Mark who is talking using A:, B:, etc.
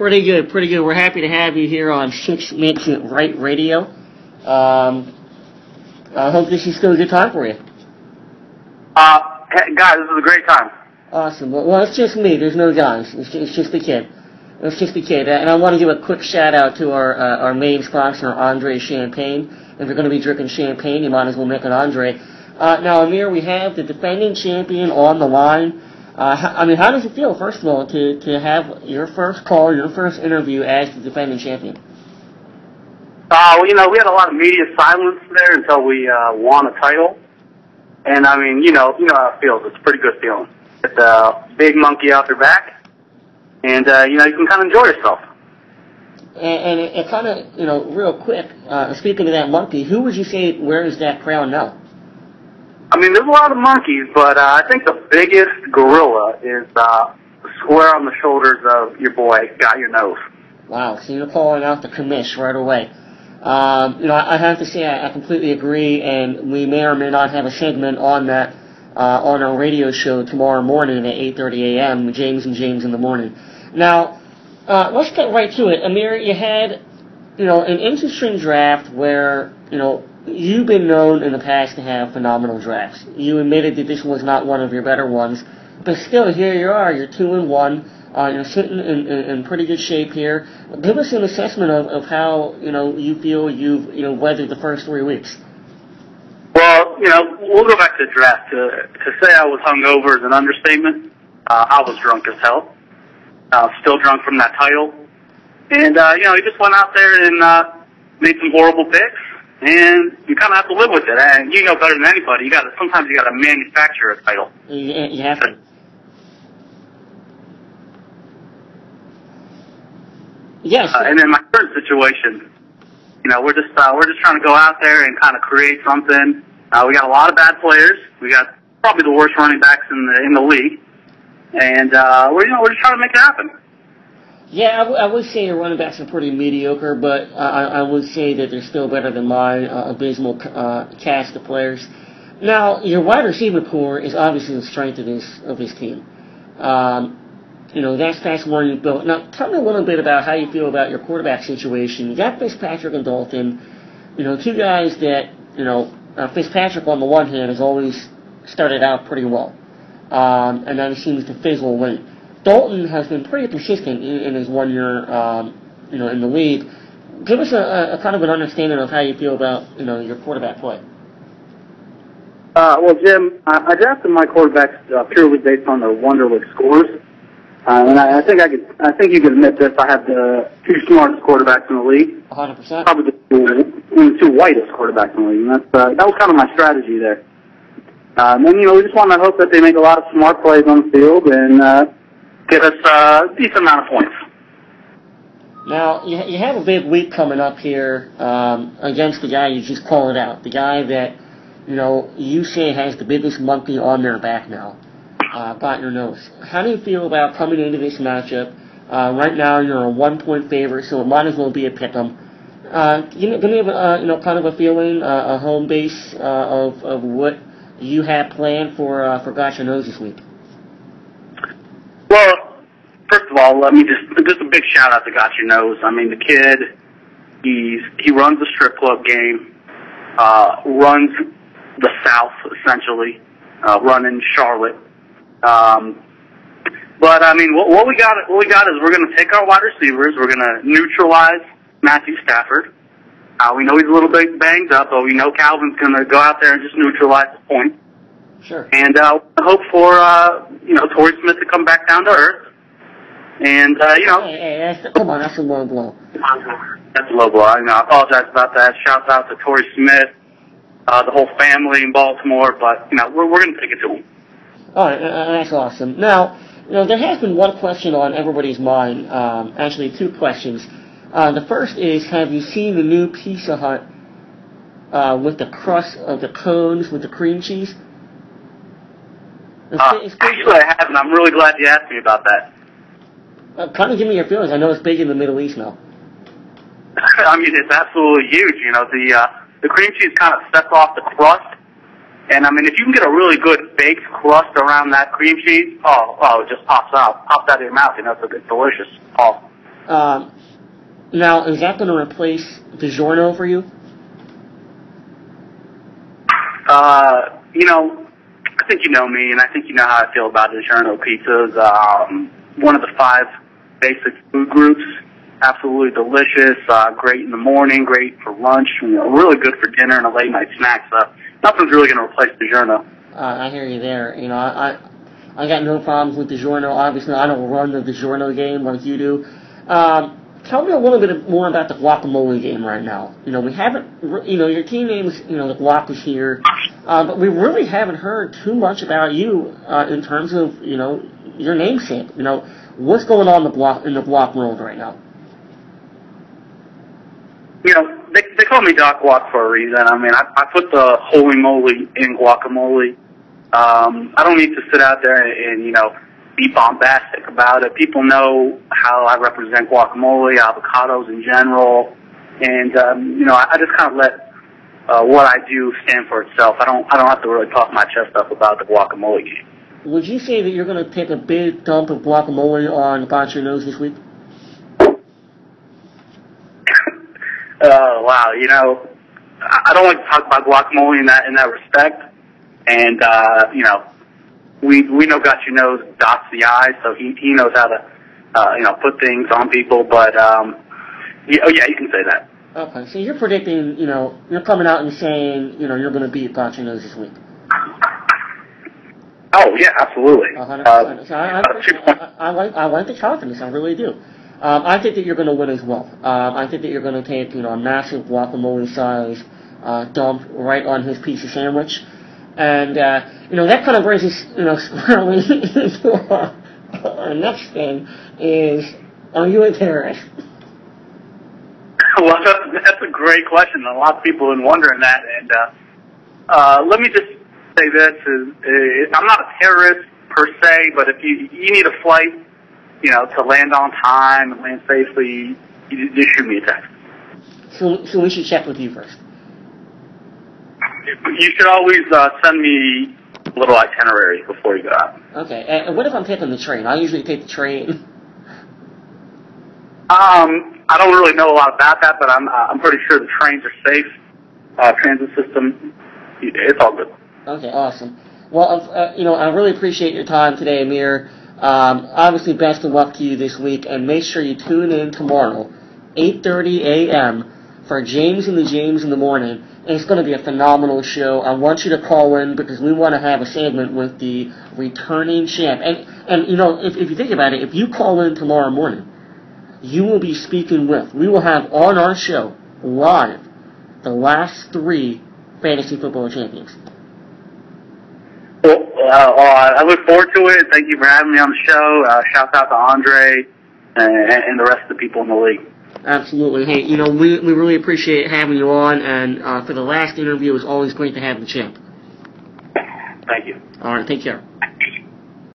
A: Pretty good, pretty good. We're happy to have you here on 6 Makes It Right Radio. I hope this is still a good time for you.
B: Hey, guys, this is a great time.
A: Awesome. Well, it's just me. There's no guys. It's just the kid. It's just the kid. And I want to give a quick shout out to our main sponsor, Andre Champagne. If you're going to be drinking champagne, you might as well make an Andre. Now, Amir, we have the defending champion on the line. How does it feel, first of all, to have your first call, your first interview as the defending champion?
B: Well, we had a lot of media silence there until we won a title. And, you know how it feels. It's a pretty good feeling. It's a big monkey off your back, and, you can kind of enjoy yourself.
A: And it kind of, real quick, speaking of that monkey, who would you say wears that crown now?
B: There's a lot of monkeys, but I think the biggest gorilla is square on the shoulders of your boy, Got Your Nose.
A: Wow, so you're calling out the commish right away. I have to say I completely agree, and we may or may not have a segment on that on our radio show tomorrow morning at 8:30 a.m., James and James in the Morning. Now, let's get right to it. Amir, you had, an interesting draft where, you've been known in the past to have phenomenal drafts. You admitted that this was not one of your better ones, but still, here you are. You're 2-1. You're sitting in pretty good shape here. Give us an assessment of how you feel you've weathered the first 3 weeks.
B: Well, we'll go back to the draft. To say I was hungover is an understatement. I was drunk as hell. Still drunk from that title, and he just went out there and made some horrible picks. And you kind of have to live with it. And you know better than anybody. Sometimes you got to manufacture a title.
A: You have to. Yes.
B: And in my current situation, we're just trying to go out there and kind of create something. We got a lot of bad players. We got probably the worst running backs in the league, and we're just trying to make it happen.
A: Yeah, I would say your running backs are pretty mediocre, but I would say that they're still better than my abysmal cast of players. Now, your wide receiver core is obviously the strength of this team. That's where you built. Now, tell me a little bit about how you feel about your quarterback situation. You got Fitzpatrick and Dalton, two guys that, Fitzpatrick on the one hand has always started out pretty well, and then it seems to fizzle late. Dalton has been pretty consistent in his 1 year, in the league. Give us a kind of an understanding of how you feel about, your quarterback play.
B: Well, Jim, I drafted my quarterbacks purely based on their Wonderlic scores. And I think you can admit this. I have the two smartest quarterbacks in the league.
A: 100%.
B: Probably the two whitest quarterbacks in the league. And that was kind of my strategy there. And then, we just want to hope that they make a lot of smart plays on the field and get us a decent amount of points.
A: Now, you have a big week coming up here against the guy you just called out, the guy that, you say has the biggest monkey on their back now. Got Your Nose. How do you feel about coming into this matchup? Right now, you're a 1-point favorite, so it might as well be a pick'em. Give me kind of a feeling, a home base of what you have planned for Got Your Nose this week.
B: Well, first of all, let me just a big shout out to Got Your Nose. The kid, he runs the strip club game, runs the South essentially, running Charlotte. But what we got is we're going to take our wide receivers. We're going to neutralize Matthew Stafford. We know he's a little bit banged up, but we know Calvin's going to go out there and just neutralize the point.
A: Sure.
B: And hope for Torrey Smith to come back down to earth. And
A: come on, that's a low blow.
B: That's a low blow. I apologize about that. Shouts out to Torrey Smith, the whole family in Baltimore. But we're going to take it to him.
A: All right, that's awesome. Now, there has been one question on everybody's mind. Actually, two questions. The first is, have you seen the new Pizza Hut with the crust of the cones with the cream cheese?
B: Actually, I haven't. I'm really glad you asked me about that.
A: Kind of give me your feelings. I know it's big in the Middle East now.
B: It's absolutely huge. The cream cheese kind of sets off the crust. And, if you can get a really good baked crust around that cream cheese, it just pops out of your mouth. It's delicious.
A: Now, is that going to replace DiGiorno for you?
B: I think you know me, and I think you know how I feel about DiGiorno pizzas. One of the 5 basic food groups. Absolutely delicious, great in the morning, great for lunch, really good for dinner and a late night snack. So nothing's really going to replace DiGiorno.
A: I hear you there. I got no problems with DiGiorno. Obviously, I don't run the DiGiorno game like you do. Tell me a little bit more about the guacamole game right now. We haven't, your team name is, the Guac is here, but we really haven't heard too much about you in terms of, your namesake. What's going on in the Guac world right now?
B: They call me Doc Guac for a reason. I mean, I put the holy moly in guacamole. I don't need to sit out there and be bombastic about it. People know how I represent guacamole, avocados in general, and I just kind of let what I do stand for itself. I don't have to really puff my chest up about the guacamole game.
A: Would you say that you're going to take a big dump of guacamole on Got Your Nose this week?
B: Wow, I don't like to talk about guacamole in that respect, and we know Got Your Nose dots the I, so he knows how to put things on people. But yeah, you can say that.
A: Okay, so you're predicting, you're coming out and saying, you're going to beat Got Your Nose this week.
B: Oh yeah, absolutely.
A: 100%. So I like the confidence. I really do. I think that you're going to win as well. I think that you're going to take, a massive guacamole-size dump right on his piece of sandwich. And, that kind of brings us, squarely into our next thing is, are you a terrorist?
B: Well, that's a great question. A lot of people have been wondering that. And let me just say this. I'm not a terrorist per se, but if you need a flight, to land on time and land safely, you just shoot me a text.
A: So we should check with you first.
B: You should always send me a little itinerary before you go out.
A: Okay, and what if I'm taking the train? I usually take the train.
B: I don't really know a lot about that, but I'm pretty sure the trains are safe. Transit system, it's all good. Okay,
A: awesome. Well, I really appreciate your time today, Amir. Obviously, best of luck to you this week, and make sure you tune in tomorrow, 8:30 a.m. for James and the James in the Morning. And it's going to be a phenomenal show. I want you to call in because we want to have a segment with the returning champ. And if you think about it, if you call in tomorrow morning, you will be speaking with, we will have on our show, live, the last 3 fantasy football champions.
B: Well, I look forward to it. Thank you for having me on the show. Shout out to Andre and the rest of the people in the league.
A: Absolutely. Hey, we really appreciate having you on, and for the last interview, it was always great to have the champ.
B: Thank you.
A: All right, take care.